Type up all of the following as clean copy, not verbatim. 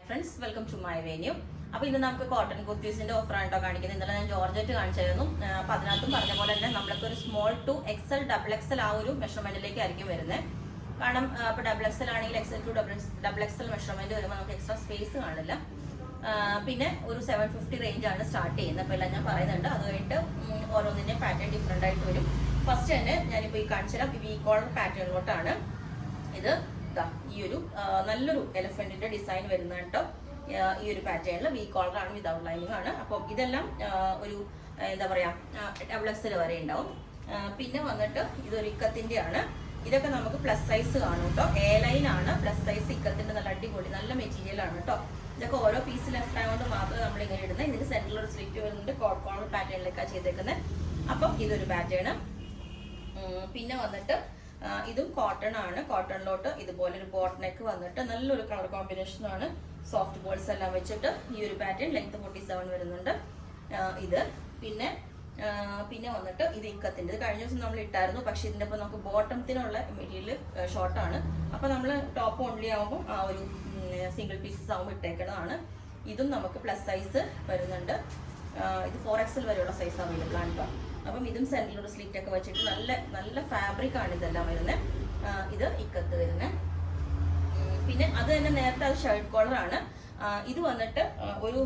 Friends, welcome to my venue. അപ്പോൾ ഇന്ന് നമുക്ക് കോട്ടൺ കുർത്തീസിന്റെ ഓഫർ ആയിട്ടോ കാണിക്കുന്നത്. ഇന്നലെ ഞാൻ ജോർജറ്റ് കാണിച്ചായിരുന്നു. അപ്പോൾ അതിനകത്തും പറഞ്ഞ പോലെ തന്നെ നമ്മൾക്ക് ഒരു small to XL double XL ആ ഒരു മെഷർമെന്റിലേക്ക് ആയിരിക്കും വരുന്നത്. കാരണം ഇപ്പോൾ ഡബിൾ എക്സൽ ആണെങ്കിൽ XL to double XL measurement വരുമ്പോൾ നമുക്ക് എക്സ്ട്രാ സ്പേസ് കാണില്ല. പിന്നെ ഒരു 750 റേഞ്ച് ആണ് സ്റ്റാർട്ട് ചെയ്യുന്നത്. അപ്പോൾ എല്ലാം ഞാൻ പറയുന്നുണ്ട്. അത് കഴിഞ്ഞിട്ട് ഓരോന്നിന്റെ പാറ്റേൺ ഡിഫറെന്റ് ആയിട്ട് വരും. ഫസ്റ്റ് തന്നെ ഞാനിപ്പോൾ ഈ കാണിച്ചുതരാം. വി കോളർ പാറ്റേണിലോട്ടാണ് ഇത്. ഈ ഒരു നല്ലൊരു എലഫന്റിന്റെ ഡിസൈൻ വരുന്ന കേട്ടോ. ഈ ഒരു പാറ്റേണിൽ വി കോളർ ആണ്, വിതൗട്ട് ലൈനിങ് ആണ്. അപ്പം ഇതെല്ലാം ഒരു എന്താ പറയാ ഡബിൾ എക്സൽ വരെ ഉണ്ടാവും. പിന്നെ വന്നിട്ട് ഇതൊരു ഇക്കത്തിന്റെ ആണ്. ഇതൊക്കെ നമുക്ക് പ്ലസ് സൈസ് കാണും കേട്ടോ. എ ലൈൻ ആണ് പ്ലസ് സൈസ്. ഇക്കത്തിന്റെ നല്ല അടിപൊളി നല്ല മെറ്റീരിയൽ ആണ് കേട്ടോ. ഇതൊക്കെ ഓരോ പീസ് ലെഫ്റ്റ് ആയതുകൊണ്ട് മാത്രമേ നമ്മൾ ഇങ്ങനെ ഇടുന്നത്. ഇതിന് സെന്ററിൽ ഒരു സ്ലിറ്റ് വരുന്നുണ്ട്. കോളർ പാറ്റേണിലേക്കാണ് ചെയ്തേക്കുന്നത്. അപ്പം ഇതൊരു പാറ്റേൺ. പിന്നെ വന്നിട്ട് ഇതും കോട്ടൺ ആണ്. കോട്ടണിലോട്ട് ഇതുപോലെ ഒരു ബോട്ട് നെക്ക് വന്നിട്ട് നല്ലൊരു കളർ കോമ്പിനേഷൻ ആണ്. സോഫ്റ്റ് ബോൾസ് എല്ലാം വെച്ചിട്ട് ഈ ഒരു പാറ്റേൺ ലെങ്ത് 47 വരുന്നുണ്ട്. ഇത് പിന്നെ വന്നിട്ട് ഇത് ഇക്കത്തിന്റെ. ഇത് കഴിഞ്ഞ ദിവസം നമ്മൾ ഇട്ടായിരുന്നു. പക്ഷെ ഇതിന്റെ ഒപ്പം നമുക്ക് ബോട്ടത്തിനുള്ള മെറ്റീരിയൽ ഷോർട്ടാണ്. അപ്പൊ നമ്മൾ ടോപ്പ് ഓൺലി ആകുമ്പോൾ ആ ഒരു സിംഗിൾ പീസസ് ആകുമ്പോൾ ഇട്ടേക്കുന്നതാണ്. ഇതും നമുക്ക് പ്ലസ് സൈസ് വരുന്നുണ്ട്. ഇത് 4XL വരെയുള്ള സൈസ് അവൈലബിൾ ആണ് കേട്ടോ. അപ്പം ഇതും സെന്ററിലൊരു സ്ലിറ്റ് ഒക്കെ വെച്ചിട്ട് നല്ല നല്ല ഫാബ്രിക് ആണ് ഇതെല്ലാം വരുന്നത്. ഇത് ഇക്കത്ത് വരുന്നത്. പിന്നെ അത് തന്നെ നേരത്തെ അത് ഷർട്ട് കോളർ ആണ്. ഇത് വന്നിട്ട് ഒരു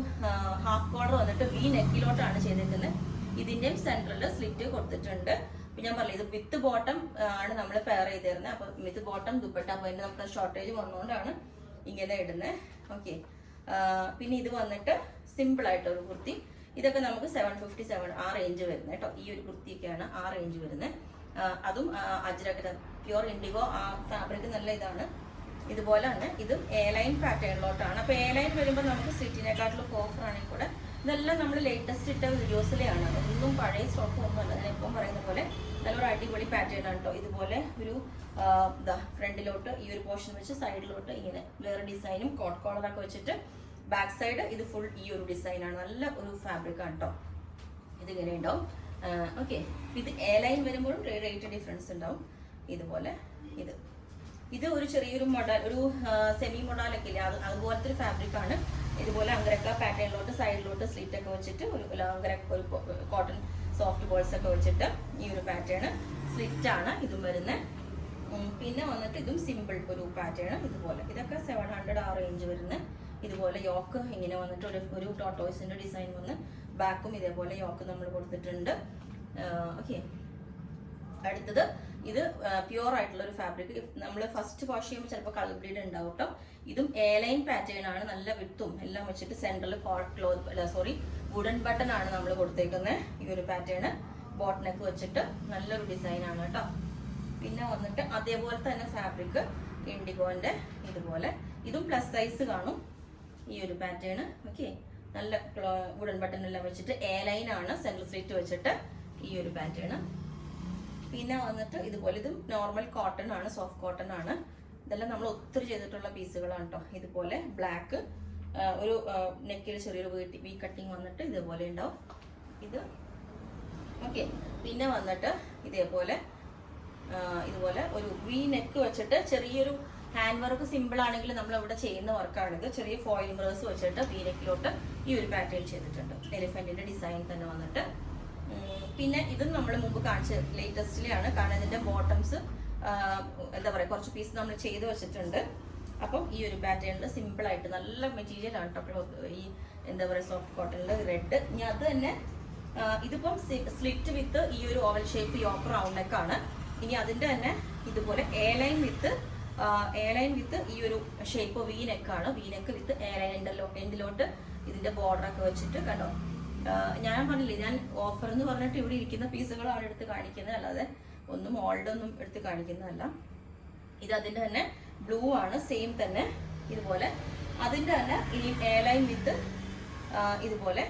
ഹാഫ് കോളർ വന്നിട്ട് വി നെക്കിലോട്ടാണ് ചെയ്തിരിക്കുന്നത്. ഇതിന്റെയും സെന്ററിൽ സ്ലിറ്റ് കൊടുത്തിട്ടുണ്ട്. പിന്നെ ഞാൻ പറഞ്ഞു ഇത് വിത്ത് ബോട്ടം ആണ് നമ്മൾ പെയർ ചെയ്ത് തരുന്നത്. അപ്പൊ വിത്ത് ബോട്ടം ദുപ്പട്ട അതിന് നമുക്ക് ഷോർട്ടേജ് വന്നുകൊണ്ടാണ് ഇങ്ങനെ ഇടുന്നത്. ഓക്കെ. പിന്നെ ഇത് വന്നിട്ട് സിമ്പിൾ ആയിട്ടൊരു കുർത്തി. ഇതൊക്കെ നമുക്ക് 757 ആ റേഞ്ച് വരുന്നത് കേട്ടോ. ഈ ഒരു കുർത്തിയൊക്കെയാണ് ആ റേഞ്ച് വരുന്നത്. അതും അജ്രക്ക് പ്യുവർ ഇൻഡിഗോ ആ ഫാബ്രിക് നല്ല ഇതാണ്. ഇതുപോലെ തന്നെ ഇതും എ ലൈൻ പാറ്റേണിലോട്ടാണ്. അപ്പോൾ എ ലൈൻ വരുമ്പോൾ നമുക്ക് സ്ലിറ്റിനെക്കാട്ടിലും ഓഫർ ആണെങ്കിൽ കൂടെ ഇതെല്ലാം നമ്മൾ ലേറ്റസ്റ്റ് ഇട്ട വീഡിയോസിലെയാണ്. ഒന്നും പഴയ സ്റ്റോക്ക് ഒന്നുമല്ല. ഞാൻ എപ്പം പറയുന്ന പോലെ നല്ലൊരു അടിപൊളി പാറ്റേൺ ആണ് കേട്ടോ. ഇതുപോലെ ഒരു ഫ്രണ്ടിലോട്ട് ഈ ഒരു പോർഷൻ വെച്ച് സൈഡിലോട്ട് ഇങ്ങനെ വേറെ ഡിസൈനും കോട്ട് കോളറൊക്കെ വെച്ചിട്ട് ബാക്ക് സൈഡ് ഇത് ഫുൾ ഈ ഒരു ഡിസൈൻ ആണ്. നല്ല ഒരു ഫാബ്രിക് ആണ് കേട്ടോ. ഇതിങ്ങനെ ഉണ്ടാവും. ഓക്കെ. ഇത് എ ലൈൻ വരുമ്പോഴും റേറ്റ് ഡിഫറൻസ് ഉണ്ടാവും. ഇതുപോലെ ഇത് ഒരു ചെറിയൊരു മൊഡൽ, ഒരു സെമി മൊഡാലൊക്കെ ഇല്ലേ, അതുപോലത്തെ ഒരു ഫാബ്രിക് ആണ്. ഇതുപോലെ അങ്കരക്ക പാറ്റേണിലോട്ട് സൈഡിലോട്ട് സ്ലിറ്റ് ഒക്കെ വെച്ചിട്ട് ഒരു ഒരു കോട്ടൺ സോഫ്റ്റ് ബോൾസ് ഒക്കെ വെച്ചിട്ട് ഈ ഒരു പാറ്റേൺ സ്ലിറ്റ് ആണ് ഇതും വരുന്നത്. പിന്നെ വന്നിട്ട് ഇതും സിമ്പിൾ ഒരു പാറ്റേൺ. ഇതുപോലെ ഇതൊക്കെ 700 ആ റേഞ്ച് വരുന്നത്. ഇതുപോലെ യോക്ക് ഇങ്ങനെ വന്നിട്ട് ഒരു ടോട്ടോയ്സിന്റെ ഡിസൈൻ വന്ന് ബാക്കും ഇതേപോലെ യോക്ക് നമ്മൾ കൊടുത്തിട്ടുണ്ട്. ഓക്കെ. അടുത്തത് ഇത് പ്യുവർ ആയിട്ടുള്ള ഒരു ഫാബ്രിക്. നമ്മൾ ഫസ്റ്റ് വാഷ് ചെയ്യുമ്പോൾ ചിലപ്പോൾ കളർ ബ്ലീഡ് ഉണ്ടാവും കേട്ടോ. ഇതും എ ലൈൻ പാറ്റേൺ ആണ്. നല്ല വിട്ടും എല്ലാം വെച്ചിട്ട് സെൻട്രൽ വുഡൻ ബട്ടൺ ആണ് നമ്മൾ കൊടുത്തേക്കുന്നത്. ഈ ഒരു പാറ്റേൺ ബോട്ട് നെക്ക് വെച്ചിട്ട് നല്ലൊരു ഡിസൈൻ ആണ് കേട്ടോ. പിന്നെ വന്നിട്ട് അതേപോലെ തന്നെ ഫാബ്രിക് ഇൻഡിഗോന്റെ ഇതുപോലെ ഇതും പ്ലസ് സൈസ് കാണും. ഈ ഒരു പാറ്റേൺ. ഓക്കെ. നല്ല വുഡൻ ബട്ടൺ എല്ലാം വെച്ചിട്ട് എ ലൈൻ ആണ്. സെൻട്രൽ സ്ലിറ്റ് വെച്ചിട്ട് ഈ ഒരു പാറ്റേൺ. പിന്നെ വന്നിട്ട് ഇതുപോലെ ഇതും നോർമൽ കോട്ടൺ ആണ്, സോഫ്റ്റ് കോട്ടൺ ആണ്. ഇതെല്ലാം നമ്മൾ ഒത്തിരി ചെയ്തിട്ടുള്ള പീസുകളാണ് കേട്ടോ. ഇതുപോലെ ബ്ലാക്ക് ഒരു നെക്കിൽ ചെറിയൊരു വി കട്ടിങ് വന്നിട്ട് ഇതുപോലെ ഉണ്ടാവും ഇത്. ഓക്കെ. പിന്നെ വന്നിട്ട് ഇതുപോലെ ഒരു വി നെക്ക് വെച്ചിട്ട് ചെറിയൊരു ഹാൻഡ് വർക്ക് സിമ്പിൾ ആണെങ്കിൽ നമ്മൾ ഇവിടെ ചെയ്യുന്ന വർക്കാണിത്. ചെറിയ ഫോയിൽ മിറേഴ്സ് വെച്ചിട്ട് വി നെക്കിലോട്ട് ഈ ഒരു പാറ്റേൺ ചെയ്തിട്ടുണ്ട്. എലിഫന്റിന്റെ ഡിസൈൻ തന്നെ വന്നിട്ട്. പിന്നെ ഇതും നമ്മൾ മുമ്പ് കാണിച്ച ലേറ്റസ്റ്റിലെയാണ്. കാരണം ഇതിന്റെ ബോട്ടംസ് എന്താ പറയുക കുറച്ച് പീസ് നമ്മൾ ചെയ്ത് വെച്ചിട്ടുണ്ട്. അപ്പം ഈ ഒരു പാറ്റേണിൽ സിമ്പിൾ ആയിട്ട് നല്ല മെറ്റീരിയൽ ആണ് കേട്ടോ. ഈ എന്താ പറയുക സോഫ്റ്റ് കോട്ടണിൽ റെഡ്. ഇനി അത് തന്നെ ഇതിപ്പം സ്ലിറ്റ് വിത്ത് ഈ ഒരു ഓവൽ ഷേപ്പ് യോക്ക് റൗണ്ട് നെക്കാണ്. ഇനി അതിന്റെ തന്നെ ഇതുപോലെ എ ലൈൻ വിത്ത് ഈ ഒരു ഷേപ്പ് വി നെക്കാണ്. V neck with a line എൻഡിലോട്ട് ഇതിന്റെ ബോർഡർ ഒക്കെ വെച്ചിട്ട് കണ്ടോ. ഞാൻ പറഞ്ഞില്ലേ, ഞാൻ ഓഫർ എന്ന് പറഞ്ഞിട്ട് ഇവിടെ ഇരിക്കുന്ന പീസുകളാണ് എടുത്ത് കാണിക്കുന്നത്, അല്ലാതെ ഒന്നും ഓൾഡൊന്നും എടുത്ത് കാണിക്കുന്നതല്ല. ഇത് അതിന്റെ തന്നെ ബ്ലൂ ആണ്. സെയിം തന്നെ ഇതുപോലെ അതിന്റെ തന്നെ ഇനി എ ലൈൻ വിത്ത് ഇതുപോലെ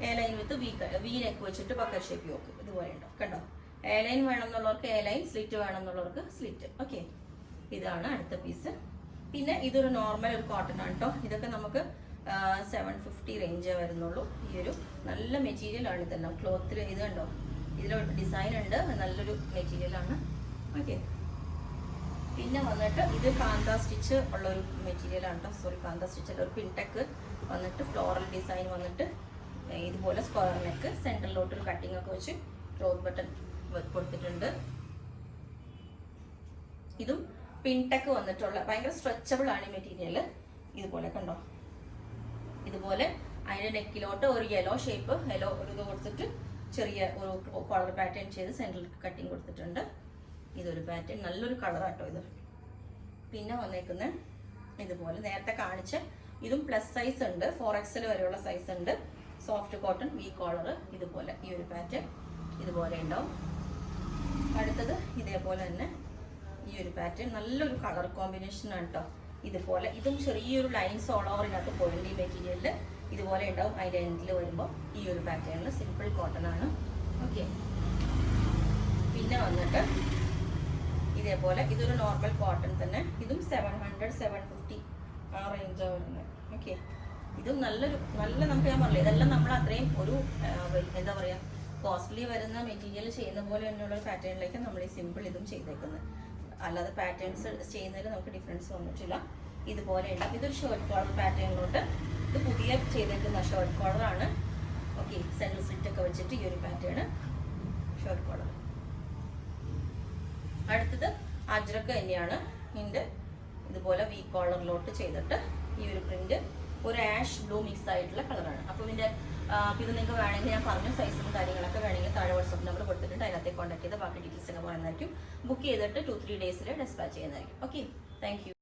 A line with V neck വെച്ചിട്ട് ബക്കർ ഷേപ്പ് യോക്ക് ഇതുപോലെ ഉണ്ടോ കണ്ടോ. എ ലൈൻ വേണം എന്നുള്ളവർക്ക് എ ലൈൻ, സ്ലിറ്റ് വേണം എന്നുള്ളവർക്ക് സ്ലിറ്റ്. ഓക്കെ. ഇതാണ് അടുത്ത പീസ്. പിന്നെ ഇതൊരു നോർമൽ ഒരു കോട്ടൺ ആണ് കേട്ടോ. ഇതൊക്കെ നമുക്ക് 750 റേഞ്ചേ വരുന്നുള്ളൂ. ഈ ഒരു നല്ല മെറ്റീരിയൽ ആണ് ഇതെല്ലാം. ക്ലോത്തിൽ ഇത് കണ്ടോ, ഇതിൽ ഡിസൈൻ ഉണ്ട്. നല്ലൊരു മെറ്റീരിയൽ ആണ്. ഓക്കെ. പിന്നെ വന്നിട്ട് ഇത് കാന്ത സ്റ്റിച്ച് ഉള്ള ഒരു മെറ്റീരിയൽ ആണ് കേട്ടോ. സോറി, കാന്ത സ്റ്റിച്ച് ഒരു പിൻടെക്ക് വന്നിട്ട് ഫ്ലോറൽ ഡിസൈൻ വന്നിട്ട് ഇതുപോലെ സ്ക്വയർ നെക്ക്, സെൻറ്ററിലോട്ട് ഒരു കട്ടിംഗ് ഒക്കെ വെച്ച് ക്ലോത്ത് ബട്ടൺ കൊടുത്തിട്ടുണ്ട്. ഇതും പിൻടെക്ക് വന്നിട്ടുള്ള ഭയങ്കര സ്ട്രെച്ചബിൾ ആണ് ഈ മെറ്റീരിയൽ. ഇതുപോലെ കണ്ടോ, ഇതുപോലെ അതിന്റെ നെക്കിലോട്ട് ഒരു യെല്ലോ ഷേപ്പ്, യെല്ലോ ഒരു ഇത് കൊടുത്തിട്ട് ചെറിയ ഒരു കോളർ പാറ്റേൺ ചെയ്ത് സെൻട്രൽ കട്ടിങ് കൊടുത്തിട്ടുണ്ട്. ഇതൊരു പാറ്റേൺ, നല്ലൊരു കളറാട്ടോ ഇത്. പിന്നെ വന്നേക്കുന്ന ഇതുപോലെ നേരത്തെ കാണിച്ച ഇതും പ്ലസ് സൈസ് ഉണ്ട്, 4XL വരെയുള്ള സൈസ് ഉണ്ട്. സോഫ്റ്റ് കോട്ടൺ വി കോളർ, ഇതുപോലെ ഈ ഒരു പാറ്റേൺ ഇതുപോലെ ഉണ്ടാവും. അടുത്തത് ഇതേപോലെ തന്നെ ഈ ഒരു പാറ്റേൺ, നല്ലൊരു കളർ കോമ്പിനേഷൻ ആണ് കേട്ടോ. ഇതുപോലെ ഇതും ചെറിയൊരു ലൈൻസ് ഓൾ ഓവർ ഇതിനകത്ത് പോയിന്റ് ഈ മെറ്റീരിയലിൽ ഇതുപോലെ ഉണ്ടാവും. അതിൻ്റെ എൻഡിൽ വരുമ്പോൾ ഈ ഒരു പാറ്റേണിൽ സിമ്പിൾ കോട്ടൺ ആണ്. ഓക്കെ, പിന്നെ വന്നിട്ട് ഇതേപോലെ ഇതൊരു നോർമൽ കോട്ടൺ തന്നെ. ഇതും 700 750 ആ റേഞ്ചാണ് വരുന്നത്. ഓക്കെ, ഇതും നല്ല നമുക്ക് ഞാൻ പറഞ്ഞില്ല, ഇതെല്ലാം നമ്മൾ അത്രയും ഒരു എന്താ പറയുക കോസ്റ്റ്ലി വരുന്ന മെറ്റീരിയൽ ചെയ്യുന്ന പോലെ തന്നെയുള്ള ഒരു പാറ്റേണിലേക്ക് നമ്മൾ ഈ സിമ്പിൾ ഇതും ചെയ്തേക്കുന്നത്. അല്ലാതെ പാറ്റേൺസ് ചെയ്യുന്നതിൽ നമുക്ക് ഡിഫറൻസ് വന്നിട്ടില്ല. ഇതുപോലെ ഉണ്ടാവും. ഇതൊരു ഷർട്ട് കോളർ പാറ്റേണിലോട്ട്, ഇത് പുതിയ ചെയ്തേക്കുന്ന ഷർട്ട് കോളറാണ്. ഓക്കെ, സെൻട്രൽ സ്ലിറ്റ് ഒക്കെ വെച്ചിട്ട് ഈ ഒരു പാറ്റേൺ ഷർട്ട് കോളർ. അടുത്തത് അജ്രക്ക് തന്നെയാണ്. ഇതിൻ്റെ ഇതുപോലെ വി കോളറിലോട്ട് ചെയ്തിട്ട് ഈ ഒരു പ്രിന്റ് ഒരു ആഷ് ബ്ലൂ മിക്സ് ആയിട്ടുള്ള കളറാണ്. അപ്പോൾ ഇത് നിങ്ങൾക്ക് വേണമെങ്കിൽ ഞാൻ പറഞ്ഞ സൈസും കാര്യങ്ങളൊക്കെ വേണമെങ്കിൽ താഴെ വാട്സ്ആപ്പ് നമ്പർ കൊടുത്തിട്ടുണ്ട്, അതിനകത്തെ കോൺടാക്ട് ചെയ്ത് ബാക്കി ഡീറ്റെയിൽസ് ഒക്കെ പറയുന്നതായിരിക്കും. ബുക്ക് ചെയ്തിട്ട് 2-3 ഡേയ്സിൽ ഡെസ്പാച്ച് ചെയ്യുന്നതായിരിക്കും. Okay, thank you.